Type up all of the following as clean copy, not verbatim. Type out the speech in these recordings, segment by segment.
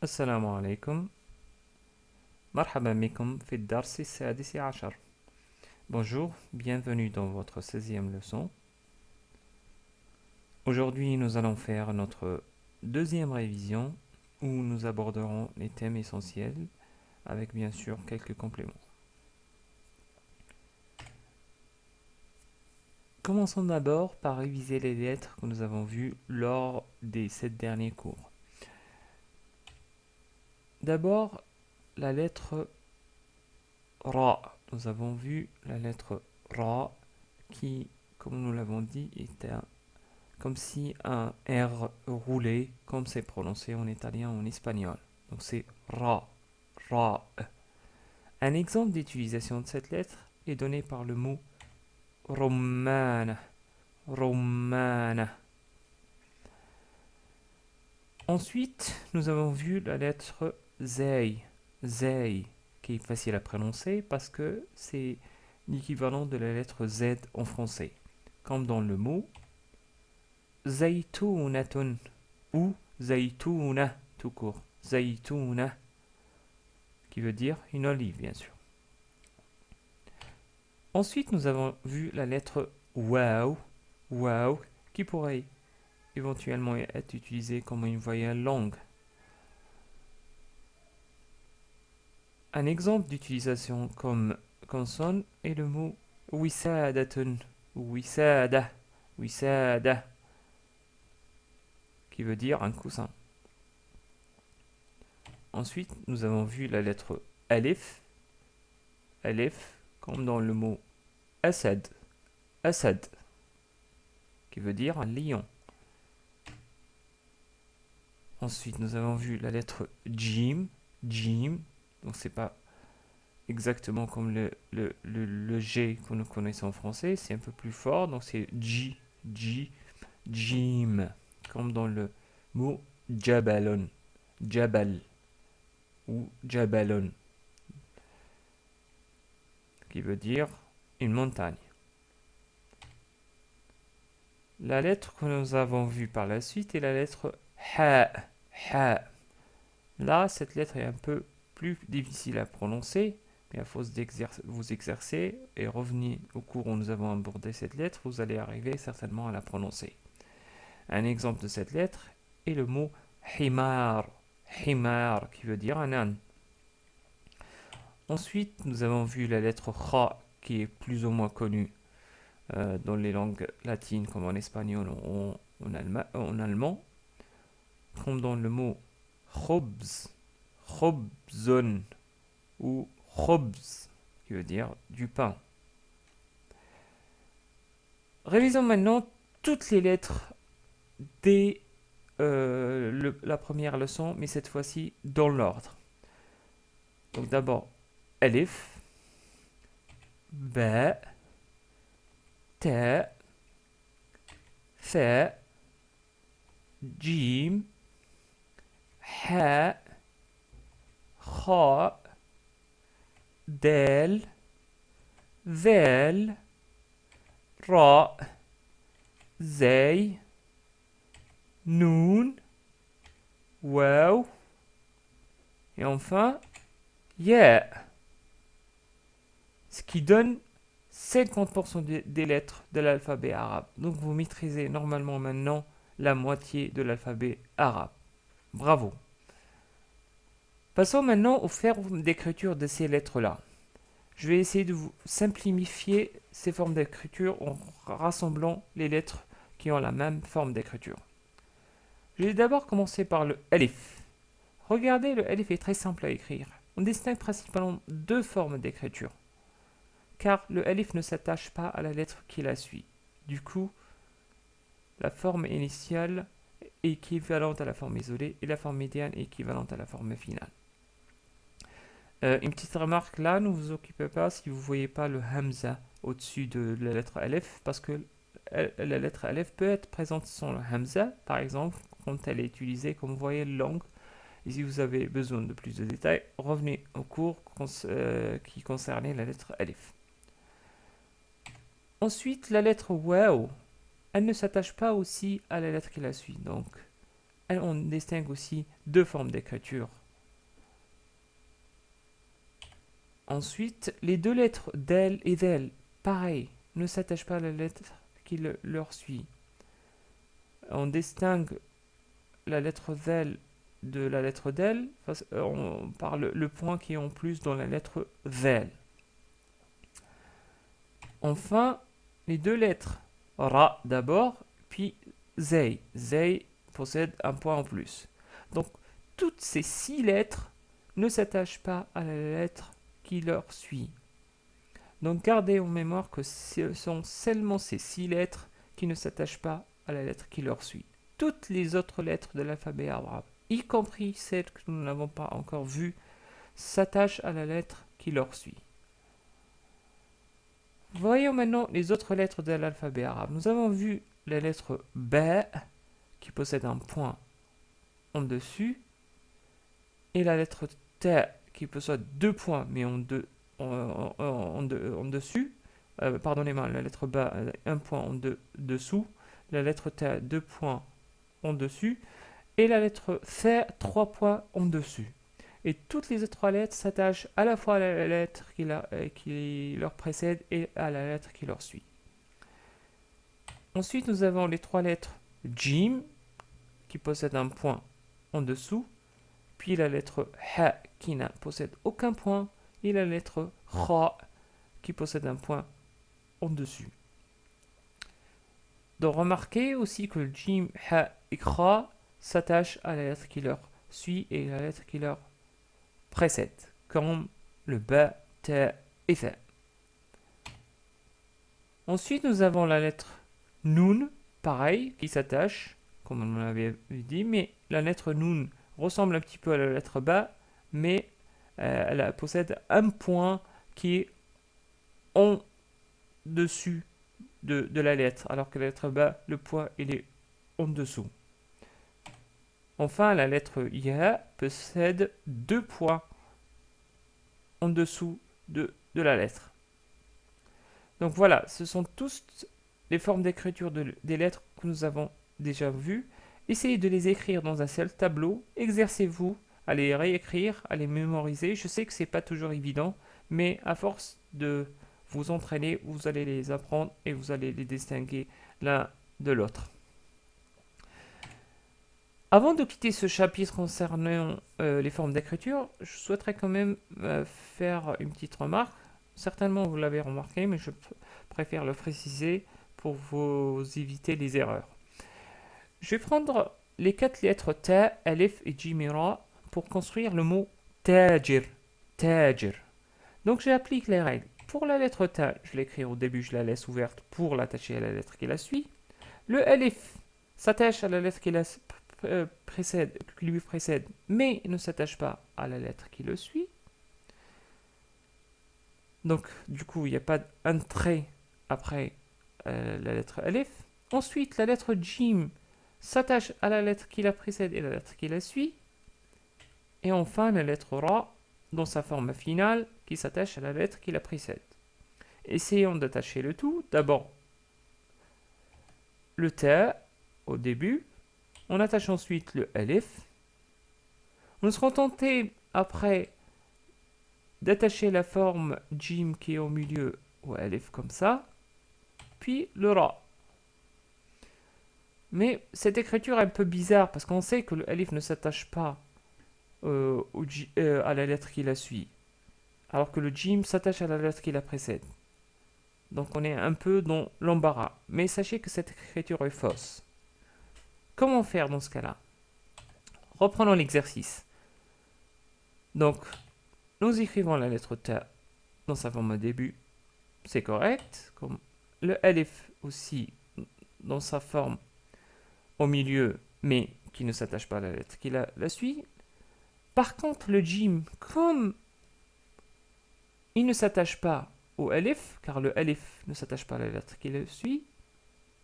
السلام عليكم. مرحبا بكم في الدرس السادس عشر. Bonjour, bienvenue dans votre 16e leçon. Aujourd'hui, nous allons faire notre deuxième révision où nous aborderons les thèmes essentiels avec bien sûr quelques compléments. Commençons d'abord par réviser les lettres que nous avons vues lors des 7 derniers cours. D'abord, la lettre Ra. Nous avons vu la lettre Ra qui, comme nous l'avons dit, est comme si un R roulé, comme c'est prononcé en italien ou en espagnol. Donc c'est Ra, Ra. Un exemple d'utilisation de cette lettre est donné par le mot Romana, Romana. Ensuite, nous avons vu la lettre Zay, Zay, qui est facile à prononcer parce que c'est l'équivalent de la lettre Z en français, comme dans le mot Zaytounatun ou Zaytouna tout court. Zaytouna qui veut dire une olive bien sûr. Ensuite nous avons vu la lettre Waw, Waw qui pourrait éventuellement être utilisée comme une voyelle longue. Un exemple d'utilisation comme consonne est le mot Wisadatun, Wisada, Wisada qui veut dire un coussin. Ensuite, nous avons vu la lettre Alif, Alif, comme dans le mot Asad, Asad, qui veut dire un lion. Ensuite, nous avons vu la lettre Jim, Jim, donc c'est pas exactement comme le G que nous connaissons en français, c'est un peu plus fort, donc c'est J, J, Jim, comme dans le mot Jabalon, Jabal ou Jabalon, qui veut dire une montagne. La lettre que nous avons vue par la suite est la lettre Ha, Ha. Là, cette lettre est un peu plus difficile à prononcer, mais à force de vous exercer et revenir au cours où nous avons abordé cette lettre, vous allez arriver certainement à la prononcer. Un exemple de cette lettre est le mot Himar, Himar, qui veut dire un âne. Ensuite, nous avons vu la lettre Kha, qui est plus ou moins connue dans les langues latines comme en espagnol ou en allemand, comme dans le mot khobz, khobzon ou khobz, qui veut dire du pain. Révisons maintenant toutes les lettres dès la première leçon, mais cette fois-ci dans l'ordre. Donc d'abord, Alif, Ba, Ta, Fa, Jim, Ha, Kha, Dal, Val, Ra, Zay, Noun, Waw, et enfin Ya. Ce qui donne 50% des lettres de l'alphabet arabe. Donc vous maîtrisez normalement maintenant la moitié de l'alphabet arabe. Bravo. Passons maintenant aux formes d'écriture de ces lettres-là. Je vais essayer de vous simplifier ces formes d'écriture en rassemblant les lettres qui ont la même forme d'écriture. Je vais d'abord commencer par le alif. Regardez, le alif est très simple à écrire. On distingue principalement deux formes d'écriture, car le alif ne s'attache pas à la lettre qui la suit. Du coup, la forme initiale est équivalente à la forme isolée et la forme médiane est équivalente à la forme finale. Une petite remarque là, ne vous occupez pas si vous ne voyez pas le hamza au-dessus de la lettre alif, parce que la lettre alif peut être présente sans le hamza, par exemple, quand elle est utilisée comme voyelle longue. Et si vous avez besoin de plus de détails, revenez au cours qui concernait la lettre alif. Ensuite, la lettre waw, elle ne s'attache pas aussi à la lettre qui la suit. Donc, on distingue aussi deux formes d'écriture. Ensuite, les deux lettres del et del, pareil, ne s'attachent pas à la lettre qui leur suit. On distingue la lettre del de la lettre del par le point qui est en plus dans la lettre del. Enfin, les deux lettres ra d'abord, puis zey. Zey possède un point en plus. Donc, toutes ces 6 lettres ne s'attachent pas à la lettre qui leur suit. Donc, gardez en mémoire que ce sont seulement ces 6 lettres qui ne s'attachent pas à la lettre qui leur suit. Toutes les autres lettres de l'alphabet arabe, y compris celles que nous n'avons pas encore vues, s'attachent à la lettre qui leur suit. Voyons maintenant les autres lettres de l'alphabet arabe. Nous avons vu la lettre Ba qui possède un point en dessus et la lettre Ta qui possède 2 points mais en dessus. Pardonnez-moi, la lettre Ba, un point en dessous. La lettre Ta, 2 points en dessus. Et la lettre Tha, 3 points en dessus. Et toutes les autres lettres s'attachent à la fois à la lettre qui leur précède et à la lettre qui leur suit. Ensuite, nous avons les 3 lettres Jim, qui possèdent un point en dessous, puis la lettre Ha, qui ne possède aucun point, et la lettre Kha, qui possède un point en dessus. Donc, remarquez aussi que le Jim, Ha et Kha s'attachent à la lettre qui leur suit et la lettre qui leur précède, comme le Ba, Ta et Tha. Ensuite, nous avons la lettre Nun, pareil, qui s'attache, comme on l'avait dit, mais la lettre Nun ressemble un petit peu à la lettre Ba, mais elle possède un point qui est en dessus de la lettre, alors que la lettre Ba, le point, il est en dessous. Enfin, la lettre Ya possède 2 points en dessous de la lettre. Donc voilà, ce sont tous les formes d'écriture des lettres que nous avons déjà vues. Essayez de les écrire dans un seul tableau. Exercez-vous à les réécrire, à les mémoriser. Je sais que ce n'est pas toujours évident, mais à force de vous entraîner, vous allez les apprendre et vous allez les distinguer l'un de l'autre. Avant de quitter ce chapitre concernant les formes d'écriture, je souhaiterais quand même faire une petite remarque. Certainement vous l'avez remarqué, mais je préfère le préciser pour vous éviter les erreurs. Je vais prendre les 4 lettres Ta, Alif et Jimira pour construire le mot Tajir. Tajir. Donc j'applique les règles. Pour la lettre Ta, je l'écris au début, je la laisse ouverte pour l'attacher à la lettre qui la suit. Le Alif s'attache à la lettre qui lui précède, mais ne s'attache pas à la lettre qui le suit. Donc, du coup, il n'y a pas un trait après la lettre Alif. Ensuite, la lettre Jim s'attache à la lettre qui la précède et la lettre qui la suit. Et enfin, la lettre Ra, dans sa forme finale, qui s'attache à la lettre qui la précède. Essayons d'attacher le tout. D'abord, le Ta au début. On attache ensuite le Alif. On sera tenté après d'attacher la forme Jim qui est au milieu au Alif comme ça, puis le Ra. Mais cette écriture est un peu bizarre parce qu'on sait que le Alif ne s'attache pas à la lettre qui la suit, alors que le Jim s'attache à la lettre qui la précède. Donc on est un peu dans l'embarras. Mais sachez que cette écriture est fausse. Comment faire dans ce cas-là? Reprenons l'exercice. Donc, nous écrivons la lettre Ta dans sa forme au début. C'est correct. Comme le Alif aussi dans sa forme au milieu, mais qui ne s'attache pas à la lettre qui la suit. Par contre, le Jim, comme il ne s'attache pas au Alif, car le Alif ne s'attache pas à la lettre qui le suit,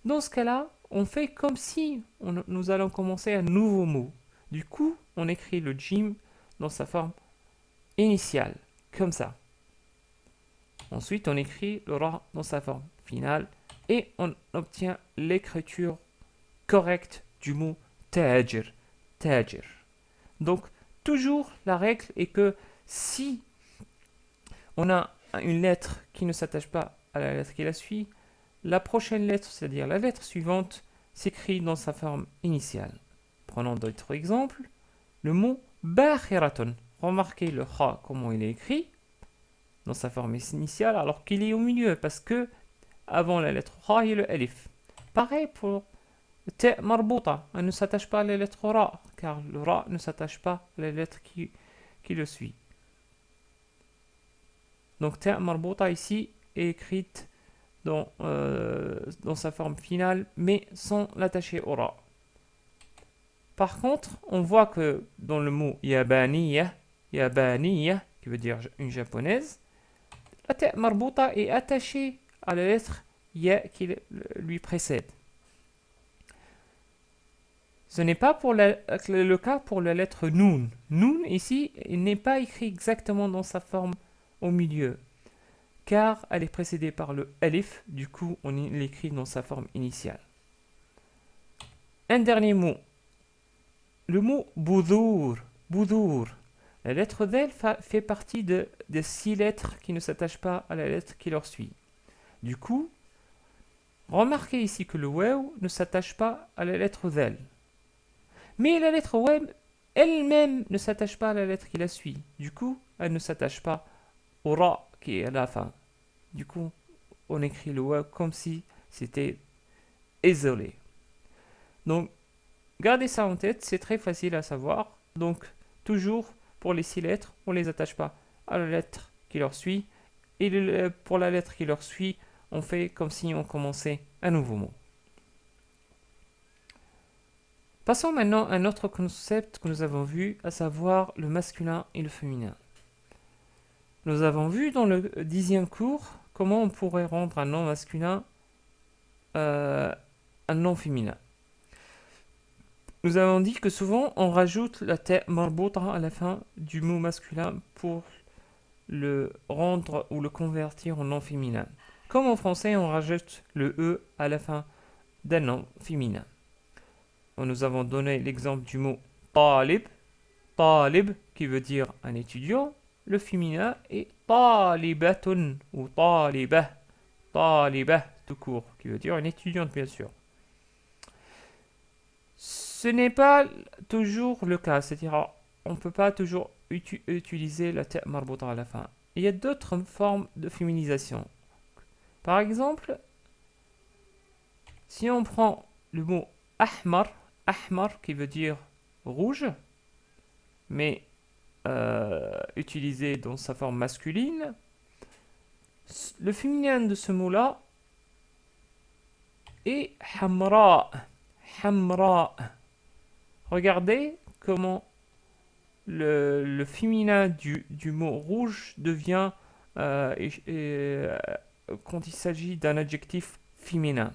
dans ce cas-là, on fait comme si nous allons commencer un nouveau mot. Du coup, on écrit le Jim dans sa forme initiale, comme ça. Ensuite, on écrit le Ra dans sa forme finale et on obtient l'écriture correcte du mot Tajir. tajir. Donc, toujours la règle est que si on a une lettre qui ne s'attache pas à la lettre qui la suit, la prochaine lettre, c'est-à-dire la lettre suivante, s'écrit dans sa forme initiale. Prenons d'autres exemples. Le mot bakhiratun. Remarquez le kha, comment il est écrit dans sa forme initiale, alors qu'il est au milieu, parce que avant la lettre kha, il y a le alif. Pareil pour ta marbouta. Elle ne s'attache pas à la lettre ra, car le ra ne s'attache pas à la lettre qui le suit. Donc ta marbouta ici est écrite dans sa forme finale, mais sans l'attacher au ra. Par contre, on voit que dans le mot yabaniya, qui veut dire une japonaise, la ta marbouta est attachée à la lettre ya qui lui précède. Ce n'est pas le cas pour la lettre nun. Nun ici n'est pas écrit exactement dans sa forme au milieu, car elle est précédée par le alif, du coup on l'écrit dans sa forme initiale. Un dernier mot, le mot boudour. Boudour. La lettre del fait partie des 6 lettres qui ne s'attachent pas à la lettre qui leur suit. Du coup, remarquez ici que le waw ne s'attache pas à la lettre del. Mais la lettre waw elle-même ne s'attache pas à la lettre qui la suit. Du coup, elle ne s'attache pas au ra qui est à la fin. Du coup, on écrit le waw comme si c'était isolé. Donc, gardez ça en tête, c'est très facile à savoir. Donc, toujours pour les 6 lettres, on ne les attache pas à la lettre qui leur suit. Et pour la lettre qui leur suit, on fait comme si on commençait un nouveau mot. Passons maintenant à un autre concept que nous avons vu, à savoir le masculin et le féminin. Nous avons vu dans le 10e cours comment on pourrait rendre un nom masculin un nom féminin. Nous avons dit que souvent on rajoute la ta marbouta à la fin du mot masculin pour le rendre ou le convertir en nom féminin. Comme en français on rajoute le e à la fin d'un nom féminin. Nous avons donné l'exemple du mot talib, talib qui veut dire un étudiant. Le féminin est talibatun ou talibah, talibah tout court, qui veut dire une étudiante bien sûr. Ce n'est pas toujours le cas, c'est-à-dire on ne peut pas toujours utiliser la ta marbouta à la fin. Il y a d'autres formes de féminisation. Par exemple, si on prend le mot ahmar, ahmar qui veut dire rouge, mais utilisé dans sa forme masculine, le féminin de ce mot-là est hamra. Hamra. Regardez comment le féminin du mot rouge devient quand il s'agit d'un adjectif féminin.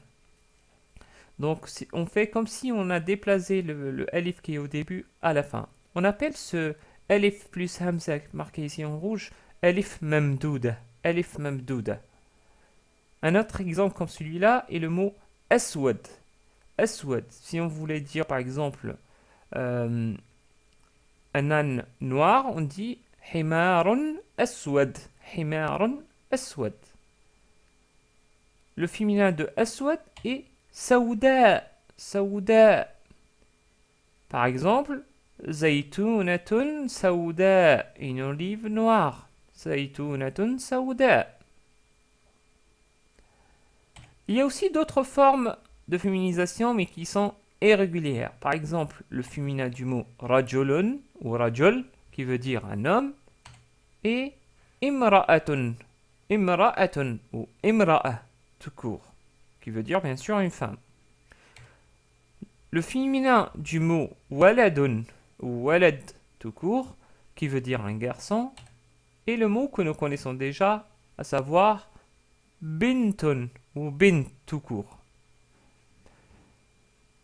Donc on fait comme si on a déplacé le alif qui est au début à la fin. On appelle ce alif plus hamza marqué ici en rouge alif mamdouda. Alif mamdouda. Un autre exemple comme celui-là est le mot aswad. Aswad. Si on voulait dire par exemple un âne noir, on dit himarun aswad. Himarun aswad. Le féminin de aswad est Saouda, Saouda. Par exemple, Zaytounatun Saouda, une olive noire. Zaytounatun Saouda. Il y a aussi d'autres formes de féminisation, mais qui sont irrégulières. Par exemple, le féminin du mot rajulun ou rajul, qui veut dire un homme, et imra'atun, imra'atun ou imra'a, tout court, qui veut dire bien sûr une femme. Le féminin du mot waladun ou walad tout court, qui veut dire un garçon, et le mot que nous connaissons déjà, à savoir bintun ou bint tout court.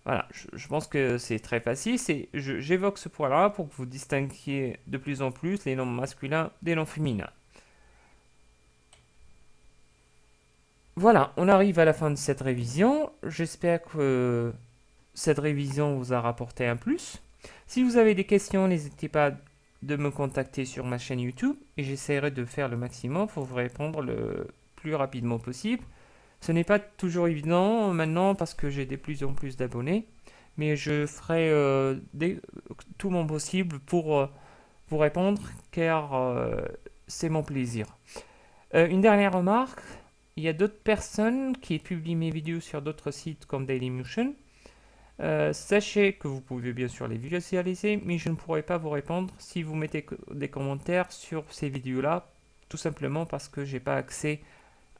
Voilà, je pense que c'est très facile. J'évoque ce point-là pour que vous distinguiez de plus en plus les noms masculins des noms féminins. Voilà, on arrive à la fin de cette révision. J'espère que cette révision vous a rapporté un plus. Si vous avez des questions, n'hésitez pas de me contacter sur ma chaîne YouTube et j'essaierai de faire le maximum pour vous répondre le plus rapidement possible. Ce n'est pas toujours évident maintenant parce que j'ai de plus en plus d'abonnés, mais je ferai tout mon possible pour vous répondre car c'est mon plaisir. Une dernière remarque, il y a d'autres personnes qui publient mes vidéos sur d'autres sites comme Dailymotion. Sachez que vous pouvez bien sûr les visualiser, mais je ne pourrai pas vous répondre si vous mettez des commentaires sur ces vidéos-là, tout simplement parce que j'ai pas accès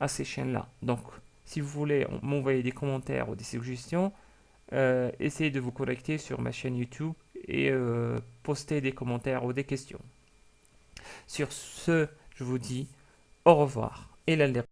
à ces chaînes-là. Donc, si vous voulez m'envoyer des commentaires ou des suggestions, essayez de vous connecter sur ma chaîne YouTube et poster des commentaires ou des questions. Sur ce, je vous dis au revoir et